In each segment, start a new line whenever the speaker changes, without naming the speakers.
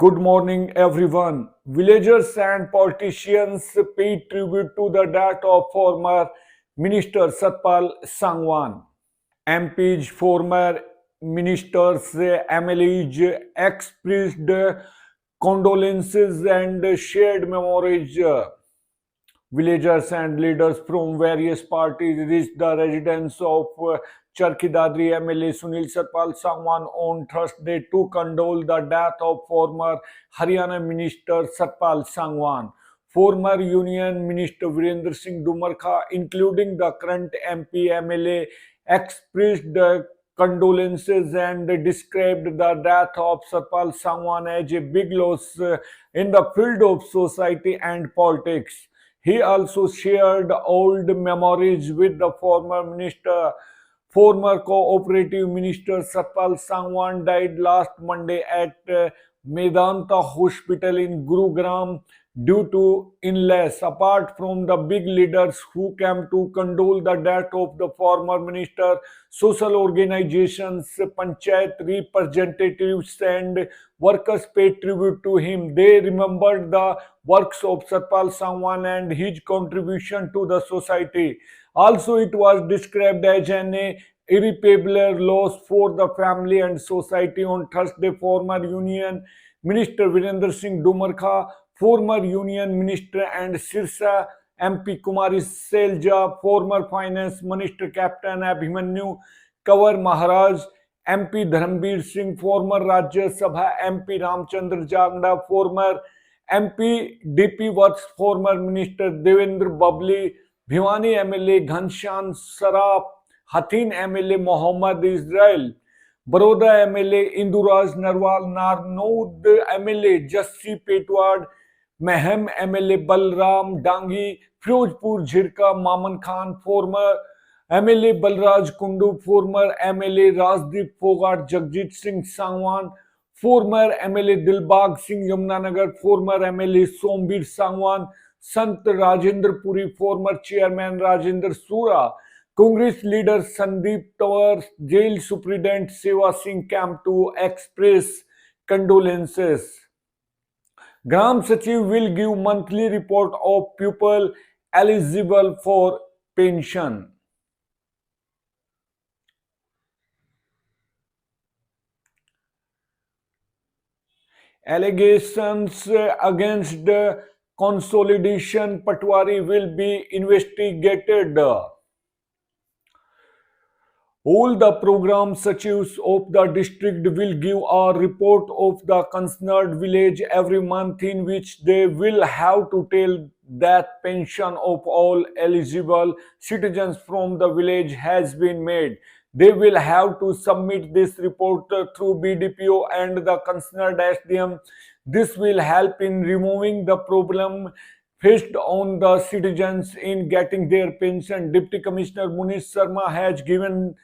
Good morning, everyone. Villagers and politicians paid tribute to the death of former Minister Satpal Sangwan. MPs, former ministers, MLAs expressed condolences and shared memories. Villagers and leaders from various parties reached the residence of Charkhi Dadri MLA Sunil Satpal Sangwan on Thursday to condole the death of former Haryana Minister Satpal Sangwan. Former Union Minister Virendra Singh Dumarkha, including the current MP MLA, expressed condolences and described the death of Satpal Sangwan as a big loss in the field of society and politics. He also shared old memories with the former minister. Former cooperative minister Satpal Sangwan died last Monday at Medanta Hospital in Gurugram due to illness. Apart from the big leaders who came to condole the death of the former minister, social organizations, panchayat representatives and workers paid tribute to him. They remembered the works of Satpal Sangwan and his contribution to the society. Also, it was described as an irreparable loss for the family and society. On Thursday, former Union Minister Virendra Singh Dumarkha, former Union Minister and Sirsa MP Kumari Selja, former Finance Minister Captain Abhimanyu Kanwar Maharaj, MP Dharmveer Singh, former Rajya Sabha MP Ramchandra Jagda, former MP DP Works, former Minister Devendra Babli, Bhiwani MLA Ghanshyam Saraf, Hathin MLA Mohammad Israel, Baroda MLA Induraj Narwal, Narnood MLA Jassi Petwad, Mehem MLA Balram Dangi, Firozpur Jhirka Maman Khan, former MLA Balraj Kundu, former MLA Rajdeep Fogart Jagjit Singh Sangwan, former MLA Dilbag Singh Yamunanagar, former MLA Sombir Sangwan, Sant Rajendra Puri, former Chairman Rajendra Sura, Congress leader Sandeep Tawar, Jail Superintendent Seva Singh came to express condolences. Gram Sachiv will give monthly report of people eligible for pension. Allegations against the consolidation Patwari will be investigated. All the program sachivs of the district will give a report of the concerned village every month in which they will have to tell that pension of all eligible citizens from the village has been made. They will have to submit this report through BDPO and the concerned SDM. This will help in removing the problem faced on the citizens in getting their pension. Deputy Commissioner Munish Sharma has given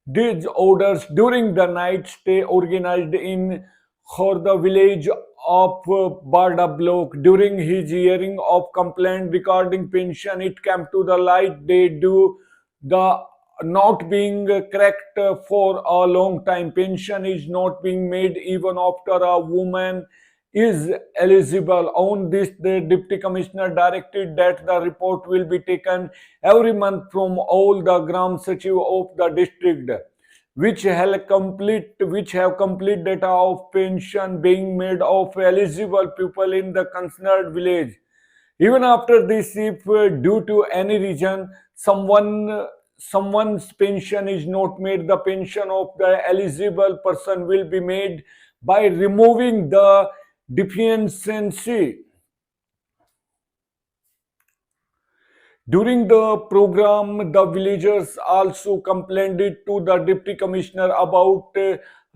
these orders during the night stay organized in Khorda village of Barda block. During his hearing of complaint regarding pension, it came to the light they do the not being correct for a long time. Pension is not being made even after a woman is eligible. On this, the Deputy Commissioner directed that the report will be taken every month from all the Gram Sachiv of the district, which have complete data of pension being made of eligible people in the concerned village. Even after this, if due to any reason someone's pension is not made, the pension of the eligible person will be made by removing the deficiency. During the program, the villagers also complained to the Deputy Commissioner about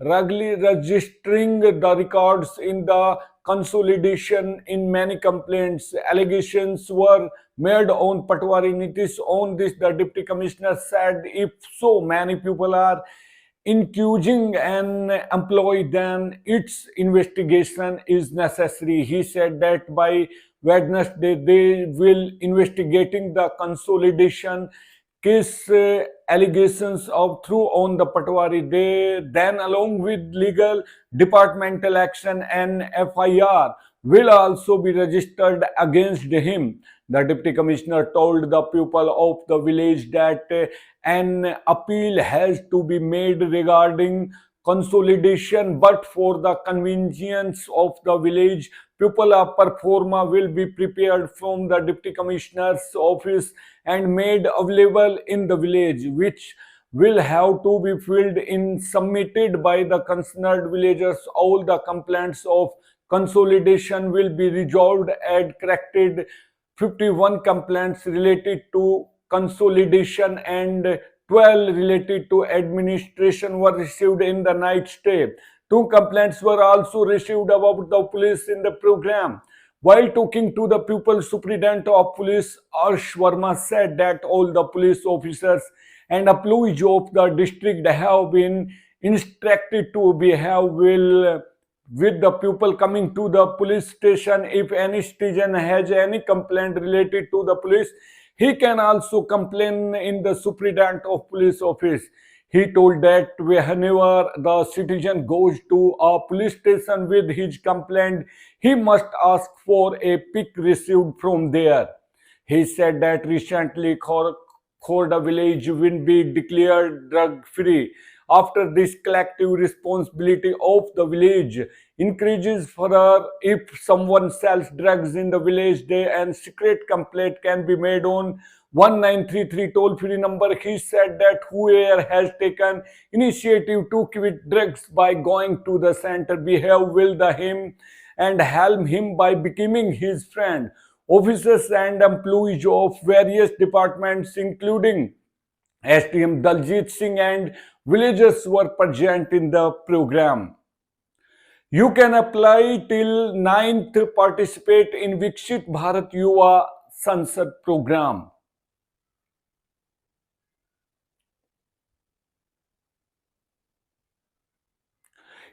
regularly registering the records in the consolidation. In many complaints, allegations were made on Patwari Nitish. On this, the Deputy Commissioner said if so many people are accusing an employee, then its investigation is necessary. He said that by Wednesday they will investigating the consolidation case allegations of threw on the Patwari. They then, along with legal departmental action and FIR, will also be registered against him. The deputy commissioner told the people of the village that an appeal has to be made regarding consolidation, but for the convenience of the village people, a performa will be prepared from the deputy commissioner's office and made available in the village, which will have to be filled in submitted by the concerned villagers. All the complaints of consolidation will be resolved and corrected. 51 complaints related to consolidation and 12 related to administration were received in the night stay. 2 complaints were also received about the police in the program. While talking to the pupil, superintendent of police Arsh Verma said that all the police officers and employees of the district have been instructed to behave well with the pupil coming to the police station. If any citizen has any complaint related to the police, he can also complain in the superintendent of police office. He told that whenever the citizen goes to a police station with his complaint, he must ask for a pic received from there. He said that recently Khorda village will be declared drug-free. After this, collective responsibility of the village increases further. If someone sells drugs in the village, and secret complaint can be made on 1933 toll-free number. He said that whoever has taken initiative to quit drugs by going to the center behave with him and help him by becoming his friend. Officers and employees of various departments, including SDM Daljit Singh and villagers, were present in the program. You can apply till 9th, participate in Viksit Bharat Yuva Sansad program.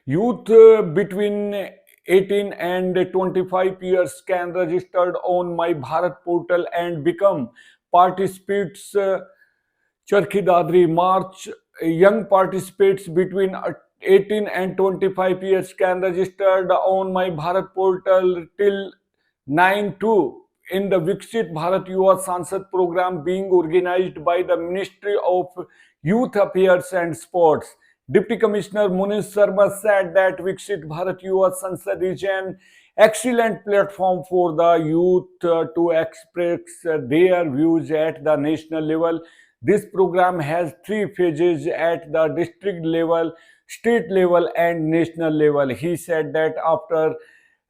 Youth between 18 and 25 years can register on My Bharat portal and become participants. Charkhi Dadri March. Young participants between 18 and 25 years can register on My Bharat portal till 9/2 in the Viksit Bharat Yuva Sansad program being organized by the Ministry of Youth Affairs and Sports. Deputy Commissioner Munish Sharma said that Viksit Bharat Yuva Sansad is an excellent platform for the youth to express their views at the national level. This program has 3 phases at the district level, state level, and national level. He said that after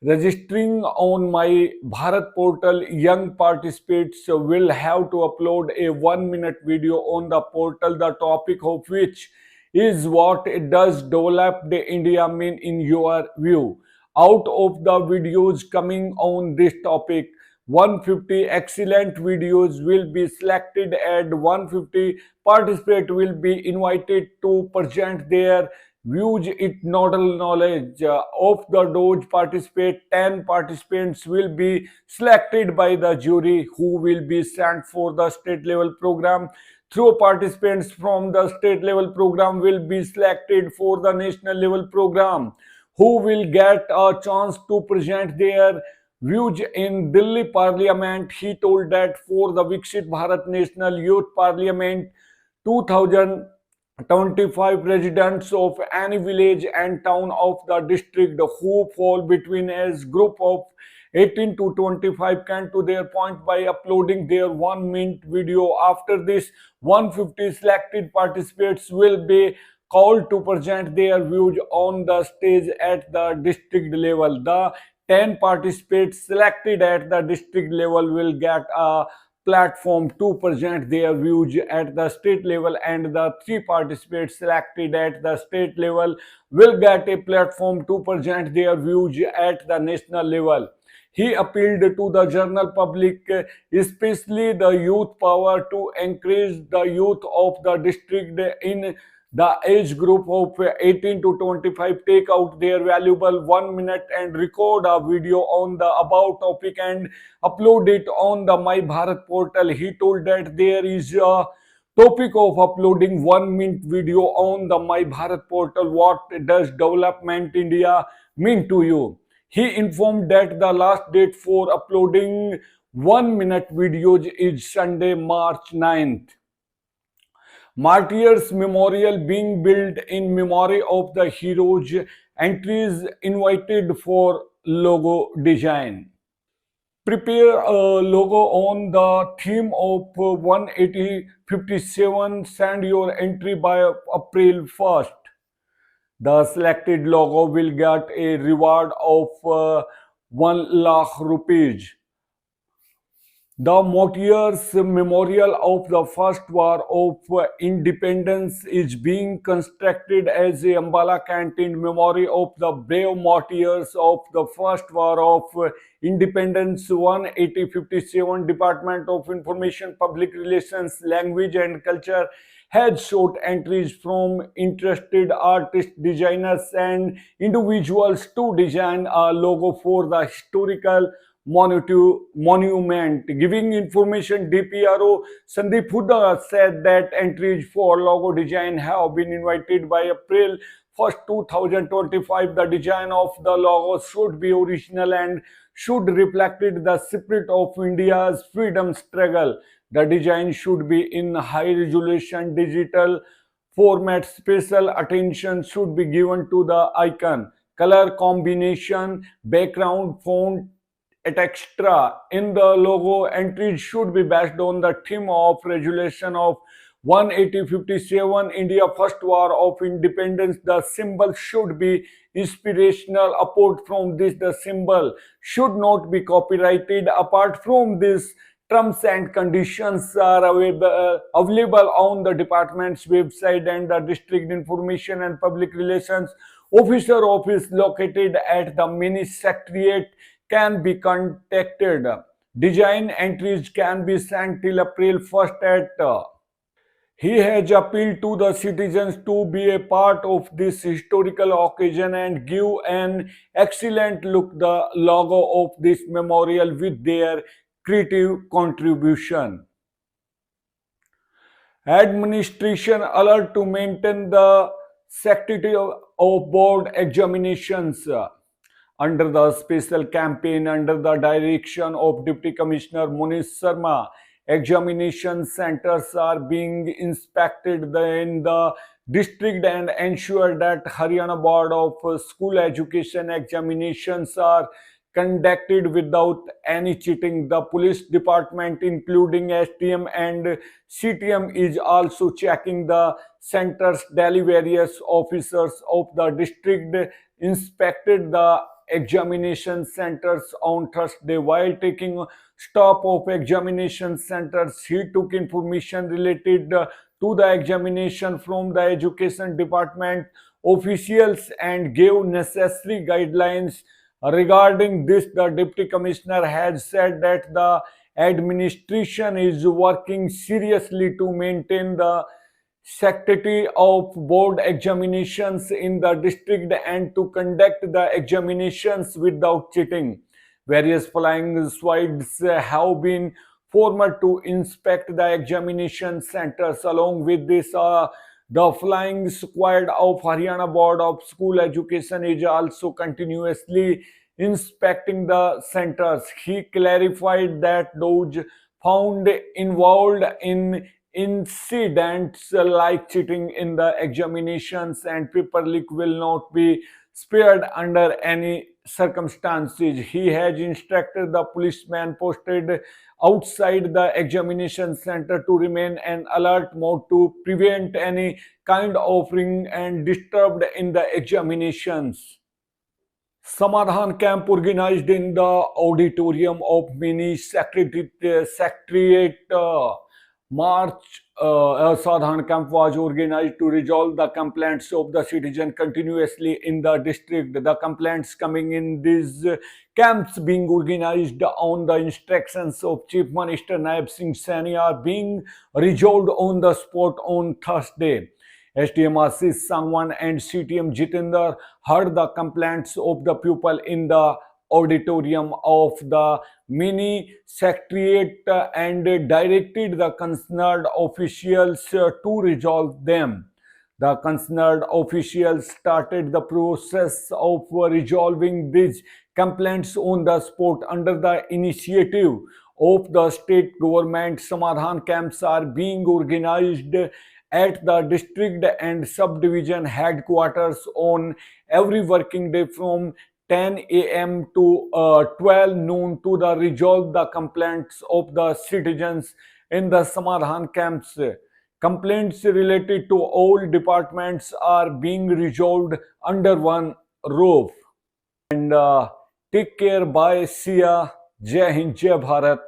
registering on My Bharat portal, young participants will have to upload a 1-minute video on the portal, the topic of which is what does developed India mean in your view. Out of the videos coming on this topic, 150 excellent videos will be selected and 150 participants will be invited to present their views. It nodal knowledge of the those participate. 10 participants will be selected by the jury who will be sent for the state level program. Through participants from the state level program will be selected for the national level program, who will get a chance to present their views in Delhi Parliament. He told that for the Viksit Bharat National Youth Parliament 2025, residents of any village and town of the district who fall between age group of 18 to 25 can to their point by uploading their 1-minute video. After this, 150 selected participants will be called to present their views on the stage at the district level. The 10 participants selected at the district level will get a platform to present their views at the state level, and the 3 participants selected at the state level will get a platform to present their views at the national level. He appealed to the general public, especially the youth power, to encourage the youth of the district in the age group of 18 to 25 take out their valuable 1 minute and record a video on the about topic and upload it on the My Bharat portal. He told that there is a Topic of uploading 1 minute video on the My Bharat portal. What does Development India mean to you? He informed that the last date for uploading 1 minute videos is Sunday, March 9th. Martyrs Memorial being built in memory of the heroes. Entries invited for logo design. Prepare a logo on the theme of 18057. Send your entry by April 1st. The selected logo will get a reward of 1 lakh rupees. The Martyrs Memorial of the First War of Independence is being constructed as a Ambala Canteen memory of the brave martyrs of the First War of Independence. 18057 Department of Information, Public Relations, Language and Culture has sought entries from interested artists, designers and individuals to design a logo for the historical monument. Giving information, DPRO Sandeep Huda said that entries for logo design have been invited by April 1st, 2025. The design of the logo should be original and should reflect the spirit of India's freedom struggle. The design should be in high resolution digital format. Special attention should be given to the icon, color combination, background, font, etc. In the logo, entries should be based on the theme of resolution of 18057 India First War of Independence. The symbol should be inspirational. Apart from this, the symbol should not be copyrighted. Apart from this, terms and conditions are available on the department's website and the district information and public relations officer office located at the mini secretariat can be contacted. Design entries can be sent till April 1st at. He has appealed to the citizens to be a part of this historical occasion and give an excellent look the logo of this memorial with their creative contribution. Administration alert to maintain the sanctity of board examinations. Under the special campaign under the direction of Deputy Commissioner Munish Sharma, examination centers are being inspected in the district and ensure that Haryana Board of School Education examinations are conducted without any cheating. The police department, including STM and CTM, is also checking the centers daily. Various officers of the district inspected the examination centers on Thursday. While taking stock of examination centers, he took information related to the examination from the education department officials and gave necessary guidelines. Regarding this, the Deputy Commissioner has said that the administration is working seriously to maintain the sanctity of board examinations in the district and to conduct the examinations without cheating. Various flying squads have been formed to inspect the examination centers. Along with this, the flying squad of Haryana Board of School Education is also continuously inspecting the centers. He clarified that those found involved in incidents like cheating in the examinations and paper leak will not be spared under any circumstances. He has instructed the policemen posted outside the examination center to remain in alert mode to prevent any kind of ring and disturbed in the examinations. Samadhan camp organized in the auditorium of mini secretariat. March, a Sadhan camp was organized to resolve the complaints of the citizen continuously in the district. The complaints coming in these camps being organized on the instructions of Chief Minister Naib Singh Saini are being resolved on the spot on Thursday. SDM Ashish Sangwan and CTM Jitendra heard the complaints of the pupil in the auditorium of the mini secretariat and directed the concerned officials to resolve them. The concerned officials started the process of resolving these complaints on the spot under the initiative of the state government. Samadhan camps are being organized at the district and subdivision headquarters on every working day from 10 a.m. to 12 noon to resolve the complaints of the citizens in the Samadhan camps. Complaints related to all departments are being resolved under one roof. And take care. Bye. See ya. Jai Hind, Jai Bharat.